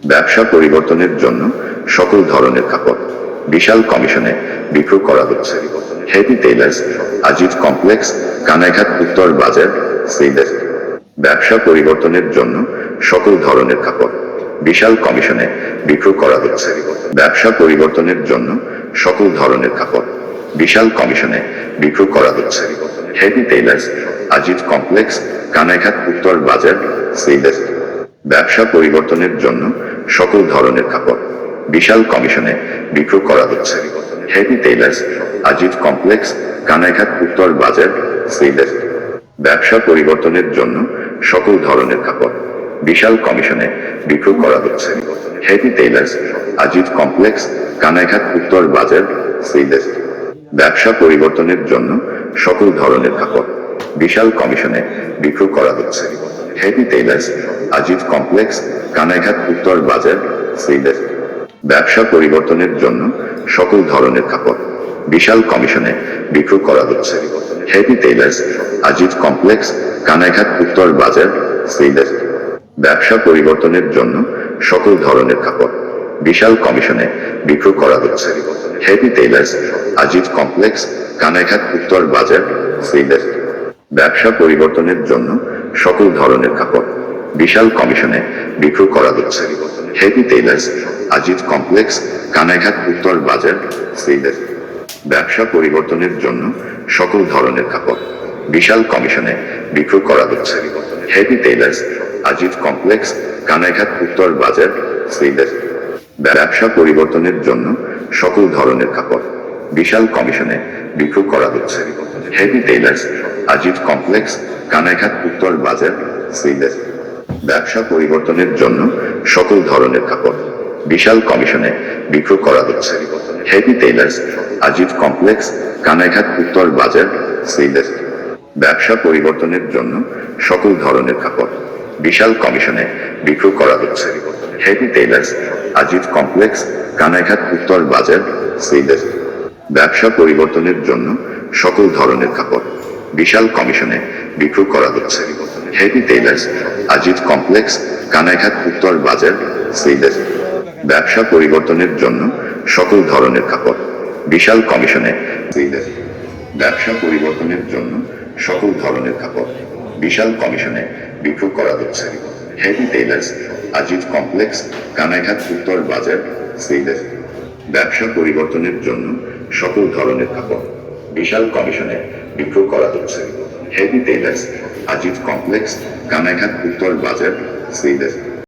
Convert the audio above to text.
ব্যবসা পরিবর্তনের জন্য সকল ধরনের কাপড় বিশাল কমিশনে বিক্রয় করা হচ্ছে। Heavy tailors, Aziz complex, Kanaighat উত্তর বাজার, সিলেট। ব্যবসা পরিবর্তনের জন্য সকল ধরনের কাপড় বিশাল কমিশনে বিক্রয় করা হচ্ছে। ব্যবসা পরিবর্তনের জন্য সকল ধরনের কাপড় বিশাল কমিশনে বিক্রয় করা হচ্ছে। Heavy tailors, Aziz complex, Kanaighat উত্তর বাজার, সিলেট। ব্যবসা পরিবর্তনের জন্য সকল ধরনের কাপড় বিশাল কমিশনে বিক্রয় করা হচ্ছে। Heavy tailors, Aziz complex, Kanaighat উত্তর বাজার, সিলেট। ব্যবসা পরিবর্তনের জন্য সকল ধরনের কাপড় বিশাল কমিশনে বিক্রয় করা হচ্ছে। Heavy tailors, Aziz complex, Kanaighat উত্তর বাজার, সিলেট। ব্যবসা পরিবর্তনের জন্য সকল ধরনের কাপড় বিশাল কমিশনে বিক্রয় করা হচ্ছে। Heavy tailors, Aziz complex, Kanaighat উত্তর বাজার, সিলেট। ব্যবসা পরিবর্তনের জন্য সকল ধরনের কাপড় বিশাল কমিশনে বিক্রয় করা হচ্ছে। Heavy tailors, Aziz complex, Kanaighat উত্তর বাজার, সিলেট। ব্যবসা পরিবর্তনের জন্য সকল ধরনের কাপড় বিশাল কমিশনে বিক্রয় করা হচ্ছে। Heavy tailors, Aziz complex, Kanaighat উত্তর বাজার, সিলেট। ব্যবসা পরিবর্তনের জন্য সকল ধরনের কাপড় বিশাল কমিশনে বিক্রয় করা হচ্ছে। Heavy tailors, Aziz complex, Kanaighat উত্তর বাজার, সিলেট। ব্যবসা পরিবর্তনের জন্য সকল ধরনের কাপড় বিশাল কমিশনে বিক্রয় করা হচ্ছে। Heavy tailors, Aziz complex, Kanaighat উত্তর বাজার, সিলেট। ব্যবসা পরিবর্তনের জন্য সকল ধরনের কাপড় বিশাল কমিশনে বিক্রয় করা হচ্ছে। Heavy tailors, Aziz complex, Kanaighat উত্তর বাজার, সিলেট। ব্যবসা পরিবর্তনের জন্য সকল ধরনের কাপড় বিশাল কমিশনে বিক্রয় করা হচ্ছে। Heavy tailors, Aziz complex, Kanaighat উত্তর বাজার, সিলেট। ব্যবসা পরিবর্তনের জন্য সকল ধরনের কাপড় বিশাল কমিশনে বিক্রয় করা হচ্ছে। Heavy tailors, Aziz complex, Kanaighat উত্তর বাজার, সিলেট। ব্যবসা পরিবর্তনের জন্য সকল ধরনের কাপড় বিশাল কমিশনে বিক্রয় করা হচ্ছে। Heavy tailors, Aziz complex, Kanaighat উত্তর বাজার, সিলেট। ব্যবসা পরিবর্তনের জন্য সকল ধরনের কাপড় বিশাল কমিশনে, সিলেট। ব্যবসা পরিবর্তনের জন্য সকল ধরনের কাপড় বিশাল কমিশনে বিক্রয় করা হচ্ছে। Heavy tailors, Aziz complex, Kanaighat উত্তর বাজার, সিলেট। ব্যবসা পরিবর্তনের জন্য সকল ধরনের কাপড় বিশাল কমিশনে বিক্রয় করা হচ্ছে। Heavy tailors, Aziz complex, Kanaighat উত্তর বাজার, সিলেট।